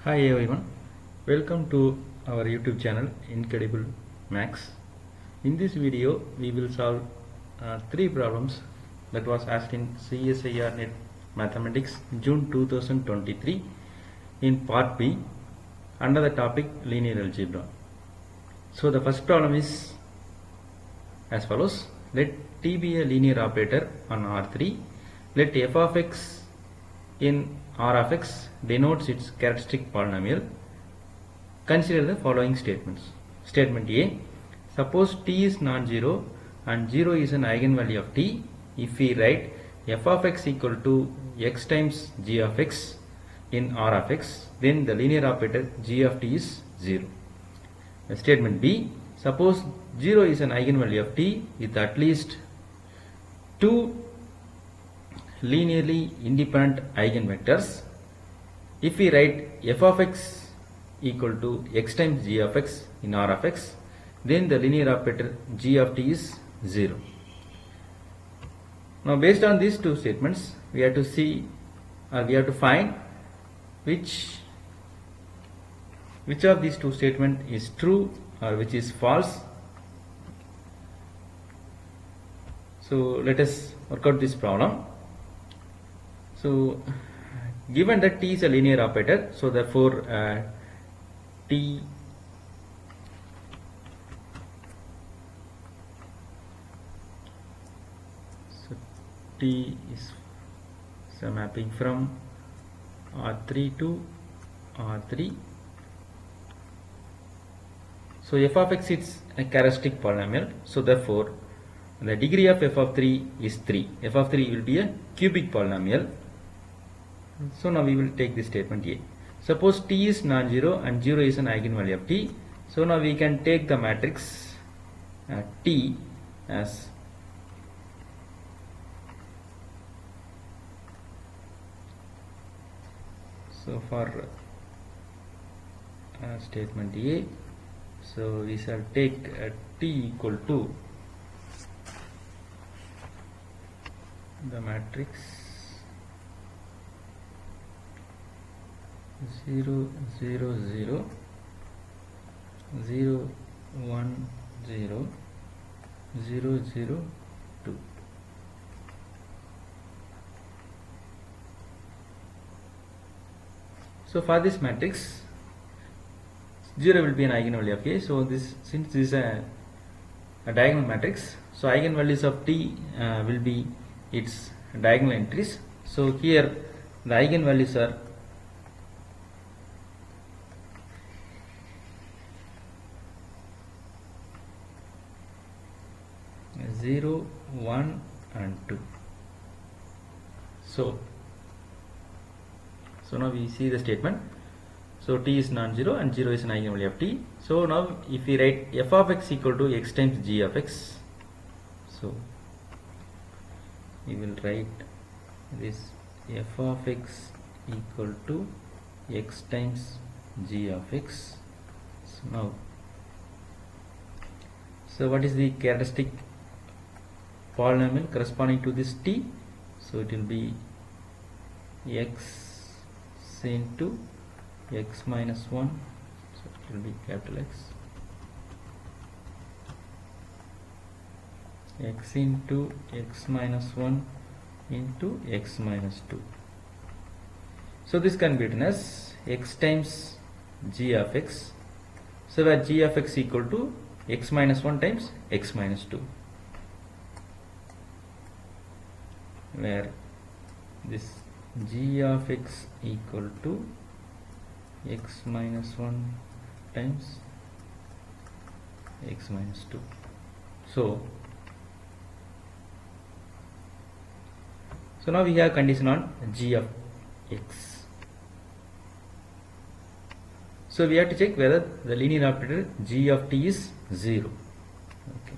Hi everyone, welcome to our YouTube channel Incredible Max. In this video we will solve 3 problems that was asked in CSIR NET Mathematics June 2023 in part B under the topic linear algebra. So the first problem is as follows. Let T be a linear operator on R3. Let f of x in R of x denotes its characteristic polynomial. Consider the following statements. Statement A. Suppose t is non-zero and 0 is an eigenvalue of t. If we write f of x equal to x times g of x in R of x, then the linear operator g of t is 0. Statement B. Suppose 0 is an eigenvalue of t with at least 2 linearly independent eigenvectors. If we write f of x equal to x times g of x in R of x, then the linear operator g of t is 0. Now based on these two statements, we have to see or we have to find which of these two statements is true or which is false. So let us work out this problem. So given that t is a linear operator, so therefore t is a mapping from R3 to R3. So f of x is a characteristic polynomial, so therefore the degree of f of 3 is 3. F of 3 will be a cubic polynomial. So now we will take this statement A. Suppose t is non-zero and 0 is an eigenvalue of t. So now we can take the matrix T as so for statement A. So we shall take T equal to the matrix 0 0 0 0 1 0 0 0 2. So for this matrix 0 will be an eigenvalue of A. So this, since this is a diagonal matrix, so eigenvalues of T will be its diagonal entries. So here the eigenvalues are 0, 1 and 2. So now we see the statement. So t is non-zero and 0 is an eigenvalue of t. So now if we write f of x equal to x times g of x, so we will write this f of x equal to x times g of x. So now, so what is the characteristic polynomial corresponding to this t? So it will be x into x minus 1, so it will be capital X into x minus 1 into x minus 2. So this can be written as x times g of x, so where g of x equal to x minus 1 times x minus 2, where this g of x equal to x minus 1 times x minus 2. So now we have condition on g of x. So we have to check whether the linear operator g of t is 0. Okay.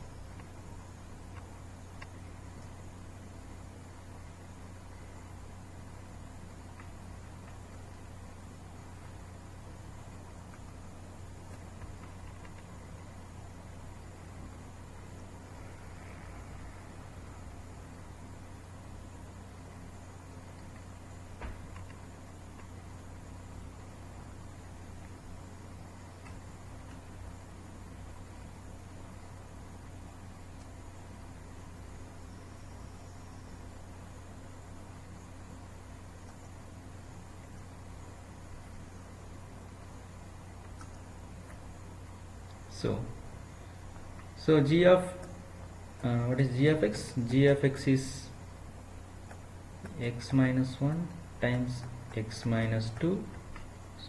So g of what is g of x? G of x is x minus 1 times x minus 2.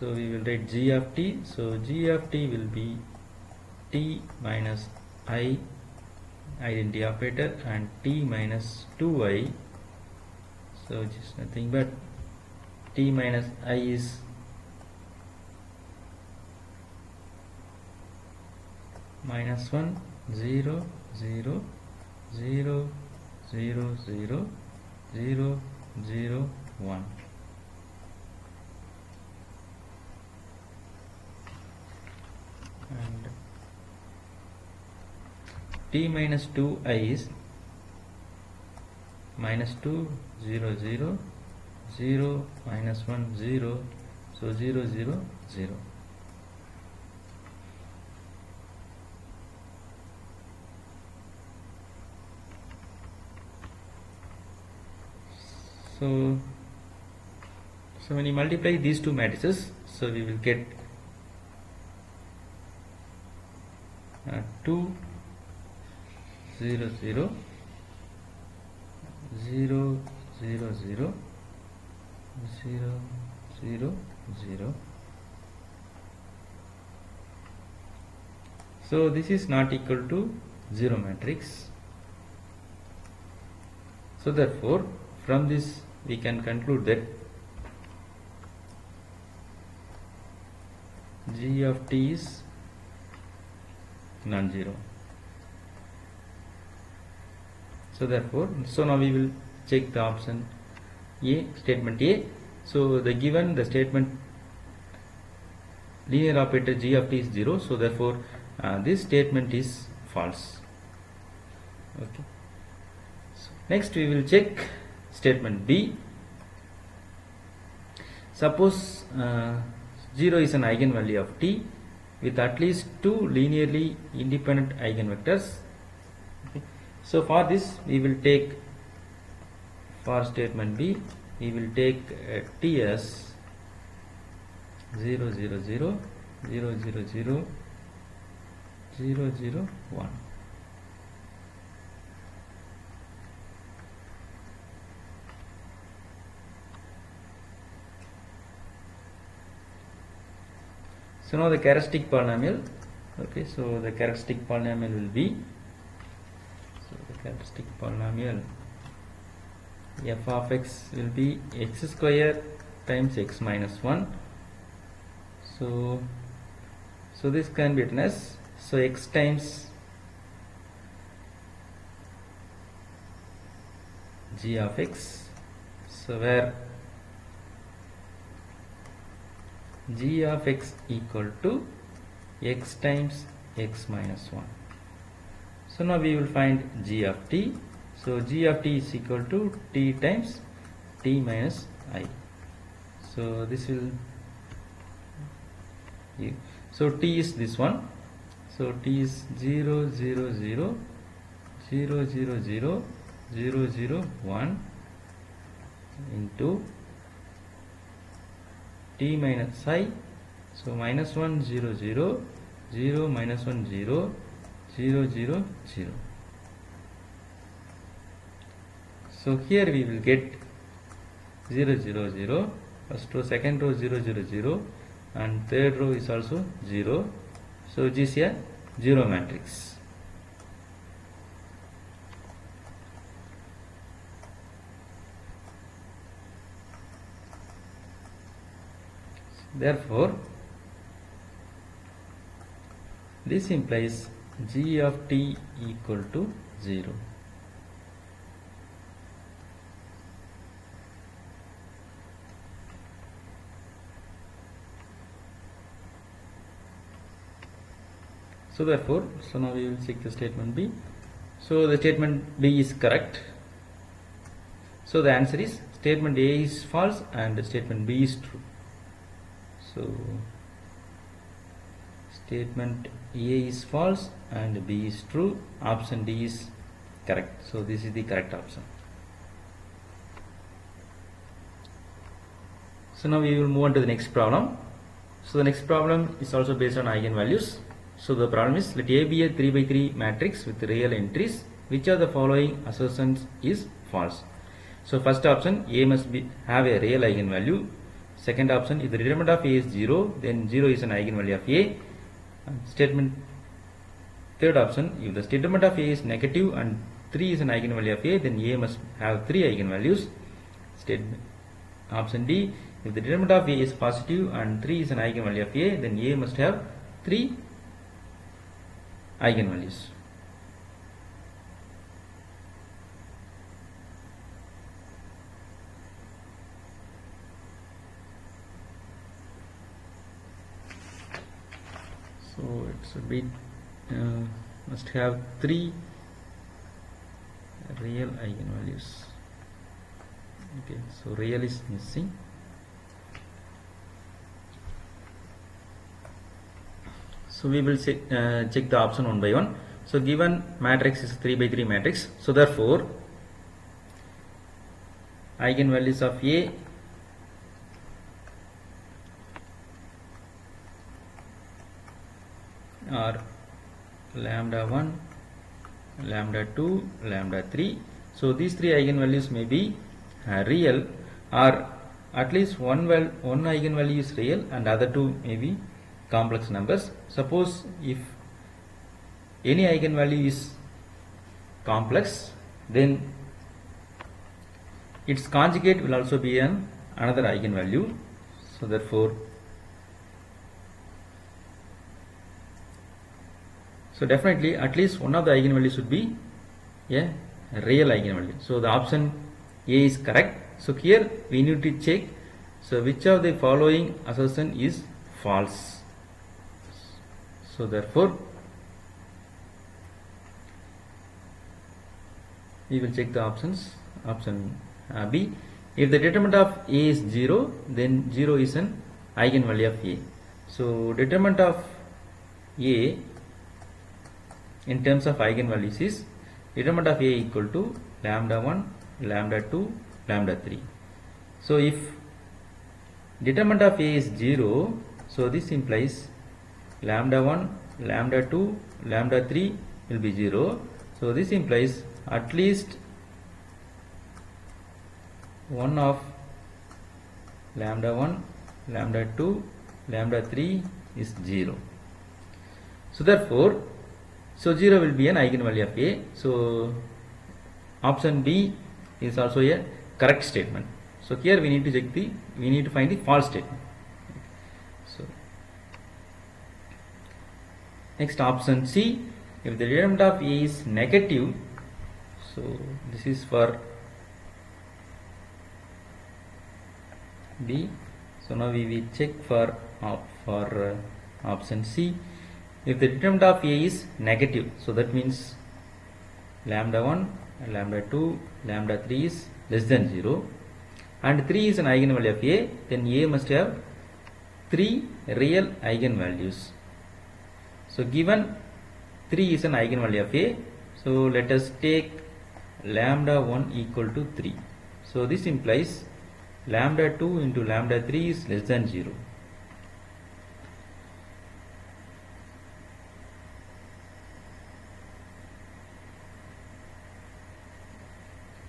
So we will write g of t. So g of t will be t minus I, identity operator, and t minus 2i. So just nothing but t minus I is minus 1 0 0 0 0 0 0 0 1. And t minus 2i is minus 2 0 0 0 minus 1 0, so 0 0 0. So when you multiply these two matrices, so we will get 2 0 0 0 0 0 0 0 0. So this is not equal to 0 matrix. So therefore from this we can conclude that g of t is non-zero. So therefore, so now we will check the option A, statement A. So the given the statement linear operator g of t is 0, so therefore this statement is false. Okay. So next we will check statement B. Suppose 0 is an eigenvalue of t with at least 2 linearly independent eigenvectors. Okay. So for this we will take, for statement B, we will take t as 0 0 0 0 0 0 0 0 1. So now the characteristic polynomial. Okay, so the characteristic polynomial will be, so the characteristic polynomial f of x will be x square times x minus 1. So this can be written as, so x times g of x, so where g of x equal to x times x minus 1. So now we will find g of t. So g of t is equal to t times t minus I. So this will, so t is this one. So t is 0 0 0 0 0 0 0 0 1 into t minus I. So minus 1 0 0 0 minus 1 0 0 0 0. So here we will get 0 0 0, first row, second row 0 0 0, and third row is also 0. So it is a 0 matrix. Therefore this implies g of t equal to 0. So therefore, so now we will check the statement B. So the statement B is correct. So the answer is statement A is false and statement B is true. So statement A is false and B is true. Option D is correct. So this is the correct option. So now we will move on to the next problem. So the next problem is also based on eigenvalues. So the problem is, let A be a 3 by 3 matrix with real entries. Which of the following assertions is false? So first option, A must have a real eigenvalue. Second option, if the determinant of A is 0, then 0 is an eigenvalue of A. Statement third option, if the determinant of A is negative and 3 is an eigenvalue of A, then A must have 3 eigenvalues. Statement option D, if the determinant of A is positive and 3 is an eigenvalue of A, then A must have 3 eigenvalues. So it should be must have 3 real eigenvalues. Okay, so real is missing. So we will check the option one by one. So given matrix is 3 by 3 matrix. So therefore eigenvalues of A are lambda 1, lambda 2, lambda 3. So these 3 eigenvalues may be real, or at least one eigenvalue is real and other 2 may be complex numbers. Suppose if any eigenvalue is complex, then its conjugate will also be another eigenvalue. So therefore, so definitely at least one of the eigenvalues should be a real eigenvalue. So the option A is correct. So here we need to check, so which of the following assertion is false. So therefore we will check the options. Option B, if the determinant of A is 0, then 0 is an eigenvalue of A. So determinant of A in terms of eigenvalues is determinant of A equal to lambda 1, lambda 2, lambda 3. So if determinant of A is 0, so this implies lambda 1, lambda 2, lambda 3 will be 0. So this implies at least one of lambda 1, lambda 2, lambda 3 is 0. So therefore, so 0 will be an eigenvalue of A. So option B is also a correct statement. So here we need to check we need to find the false statement. So next, option C, if the determinant of A is negative, so this is for B. So now we will check for option C. If the determinant of A is negative, so that means lambda 1, lambda 2, lambda 3 is less than 0, and 3 is an eigenvalue of A, then A must have 3 real eigenvalues. So given 3 is an eigenvalue of A, so let us take lambda 1 equal to 3. So this implies lambda 2 into lambda 3 is less than 0.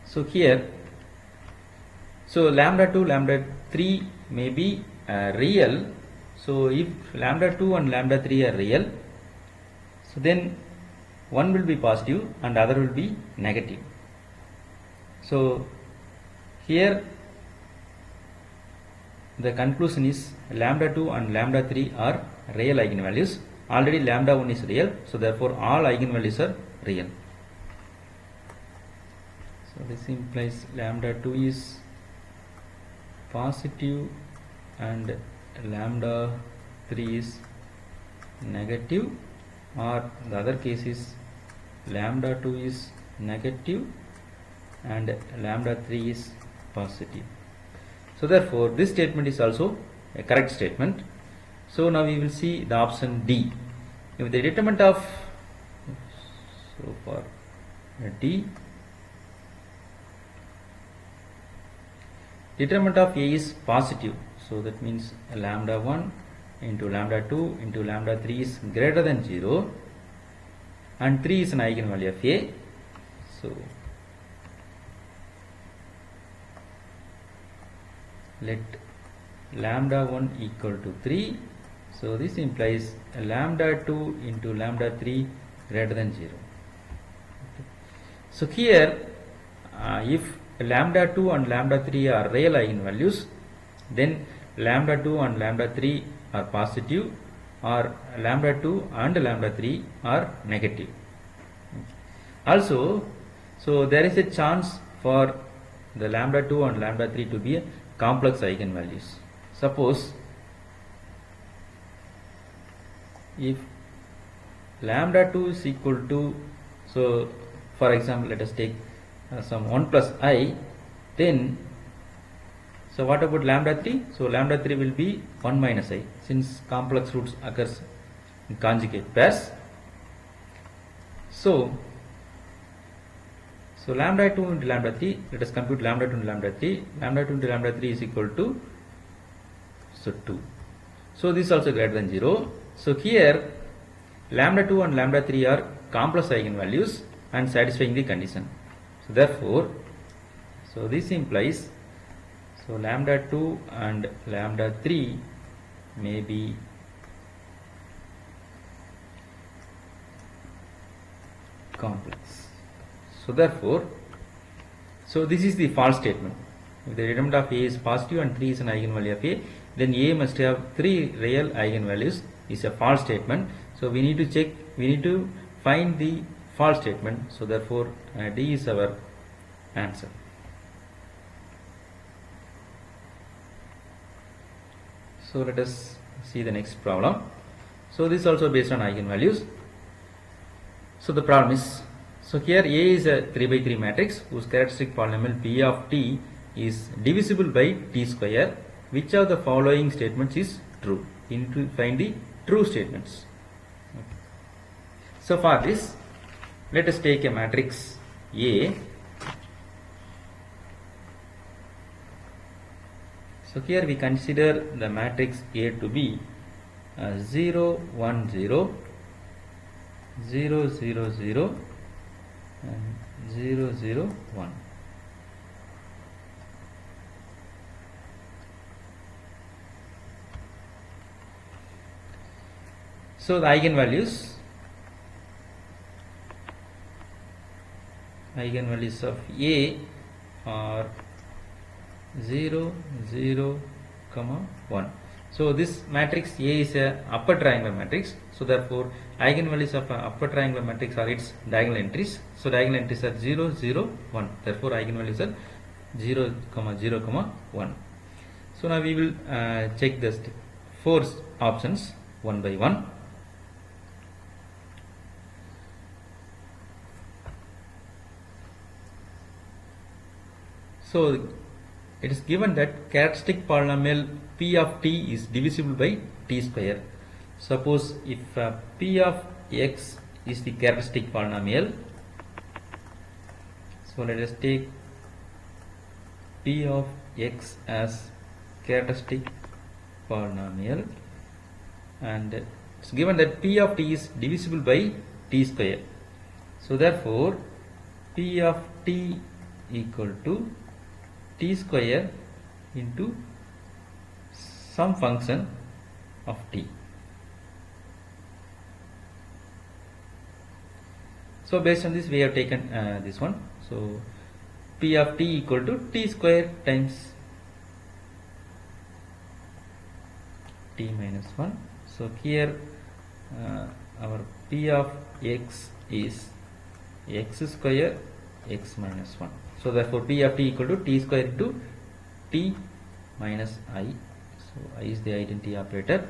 So here, so lambda 2, lambda 3 may be real. So if lambda 2 and lambda 3 are real, so then one will be positive and other will be negative. So here the conclusion is lambda 2 and lambda 3 are real eigenvalues. Already lambda 1 is real, so therefore all eigenvalues are real. So this implies lambda 2 is positive and lambda 3 is negative, or the other case is lambda 2 is negative and lambda 3 is positive. So therefore this statement is also a correct statement. So now we will see the option D. If the determinant of, so for D, determinant of A is positive, so that means lambda 1, into lambda 2 into lambda 3 is greater than 0 and 3 is an eigenvalue of A. So let lambda 1 equal to 3. So this implies lambda 2 into lambda 3 greater than 0. Okay. So here if lambda 2 and lambda 3 are real eigenvalues, then lambda 2 and lambda 3 are positive, or lambda 2 and lambda 3 are negative. Also, so there is a chance for the lambda 2 and lambda 3 to be a complex eigenvalues. Suppose if lambda 2 is equal to, so for example let us take some 1 plus I, then so what about lambda 3? So lambda 3 will be 1 minus I, since complex roots occurs in conjugate pairs. So lambda 2 into lambda 3, let us compute lambda 2 into lambda 3. Lambda 2 into lambda 3 is equal to 2. So this is also greater than 0. So here lambda 2 and lambda 3 are complex eigenvalues and satisfying the condition. So therefore, so this implies, so lambda 2 and lambda 3 may be complex. So therefore, so this is the false statement. If the determinant of A is positive and 3 is an eigenvalue of A, then A must have 3 real eigenvalues. Is a false statement. So we need to check, we need to find the false statement. So therefore D is our answer. So let us see the next problem. So this is also based on eigenvalues. So the problem is, so here A is a 3 by 3 matrix whose characteristic polynomial P of t is divisible by t square. Which of the following statements is true? You need to find the true statements. Okay. So for this, let us take a matrix A. So here we consider the matrix A to be 0, 1, 0, 0, 0, 0 and 0, 0, 1. So the eigenvalues of A are 0, 0, 1. So this matrix A is a upper triangular matrix. So therefore eigenvalues of upper triangular matrix are its diagonal entries. So diagonal entries are 0, 0, 1. Therefore eigenvalues are 0, 0, 1. So now we will check the 4 options one by one. So it is given that characteristic polynomial P of t is divisible by t square. Suppose if P of x is the characteristic polynomial, so let us take P of x as characteristic polynomial, and it's given that P of t is divisible by t square. So therefore P of t equal to t square into some function of t. So based on this we have taken this one. So P of t equal to t square times t minus 1. So here our P of x is x square x minus 1. So therefore P of t equal to t square into t minus I. So I is the identity operator.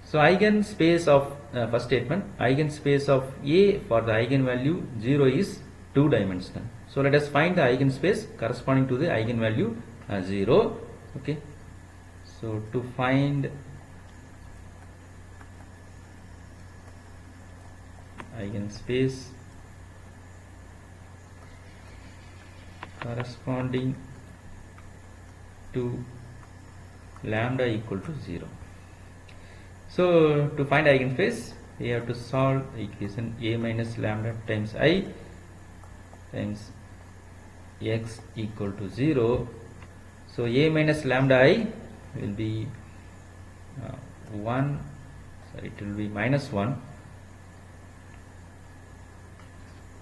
So eigenspace of first statement, eigenspace of A for the eigenvalue 0 is 2-dimensional. So let us find the eigenspace corresponding to the eigenvalue 0. Okay. So to find eigenspace corresponding to lambda equal to 0. So to find eigenspace, we have to solve the equation a minus lambda times I times x equal to 0. So a minus lambda I will be 1, sorry, it will be minus 1.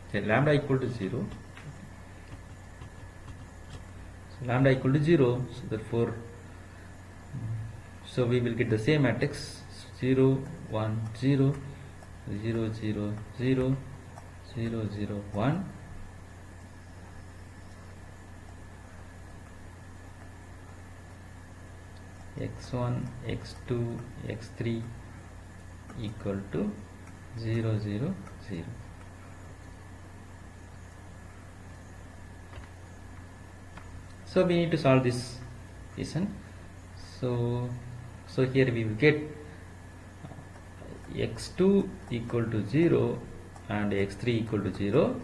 Okay, lambda equal to 0. So lambda equal to 0. So therefore, so we will get the same matrix 0, 1, 0, 0, 0, 0, 0, 0, 1. x1, x2, x3 equal to 0, 0, 0. So we need to solve this equation. So here we will get x2 equal to 0 and x3 equal to 0.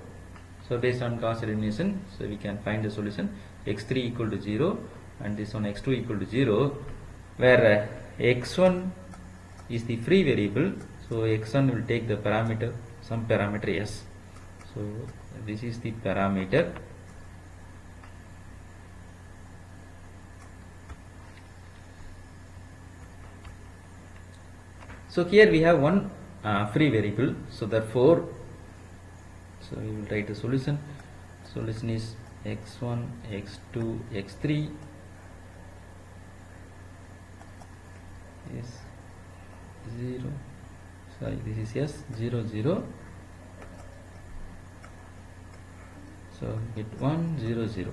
So based on Gauss elimination, so we can find the solution x3 equal to 0 and this one x2 equal to 0, where x1 is the free variable. So x1 will take the parameter, some parameter s. So this is the parameter. So here we have one free variable. So therefore, so we will write the solution. Solution is x1, x2, x3 is 0. Sorry, this is yes 0, 0. So get 1, 0, 0.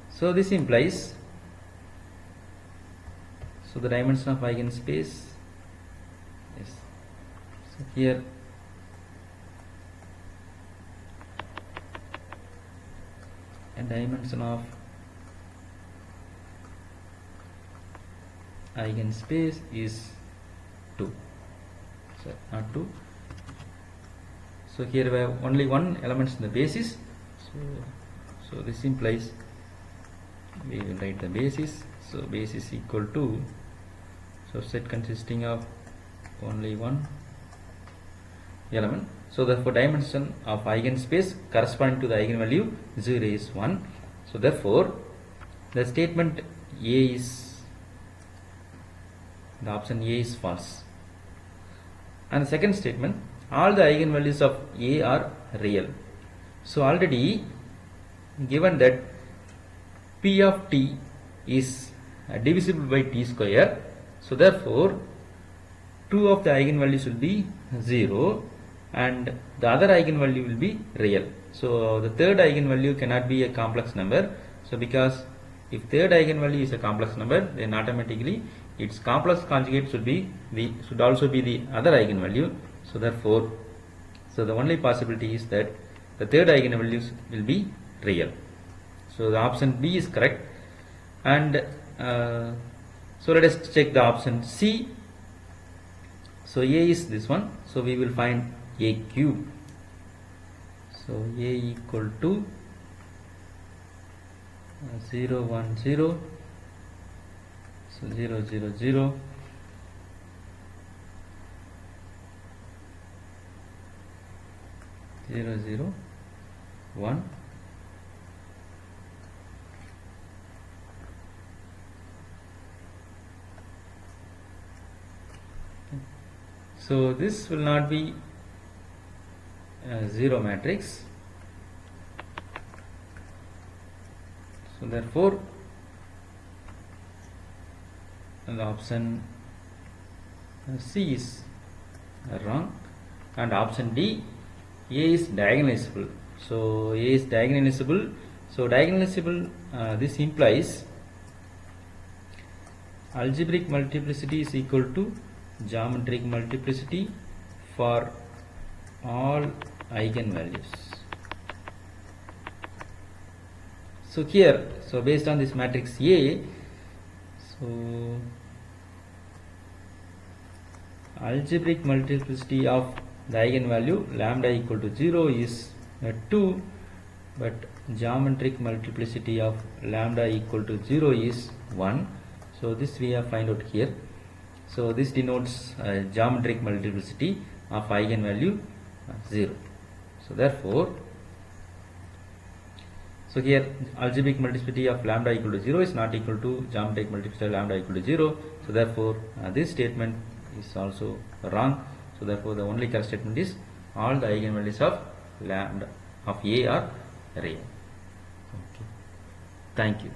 So this implies, so the dimension of eigenspace, yes. So here a dimension of eigenspace is 2. So not 2. So here we have only one element in the basis. So this implies we will write the basis. So basis equal to, so set consisting of only one element. So therefore dimension of eigenspace corresponding to the eigenvalue 0 is 1. So therefore the statement A is, the option A is false. And the second statement, all the eigenvalues of A are real. So already given that P of t is divisible by t square, so therefore 2 of the eigenvalues will be 0 and the other eigenvalue will be real. So the third eigenvalue cannot be a complex number. So because if third eigenvalue is a complex number, then automatically its complex conjugate should also be the other eigenvalue. So therefore, so the only possibility is that the third eigenvalues will be real. So the option B is correct. And so let us check the option C. So A is this one. So we will find A cube. So A equal to 0, 1, 0. So 0, 0, 0. 0, 0, 1. So this will not be a 0 matrix. So therefore the option C is wrong, and option D, A is diagonalizable. So A is diagonalizable. So diagonalizable, this implies algebraic multiplicity is equal to geometric multiplicity for all eigenvalues. So here, so based on this matrix A, so algebraic multiplicity of the eigenvalue lambda equal to 0 is 2, but geometric multiplicity of lambda equal to 0 is 1. So this we have find out here. So this denotes geometric multiplicity of eigenvalue 0. So therefore, so here algebraic multiplicity of lambda equal to 0 is not equal to geometric multiplicity of lambda equal to 0. So therefore this statement is also wrong. So therefore the only correct statement is all the eigenvalues of lambda of A are real. Okay. Thank you.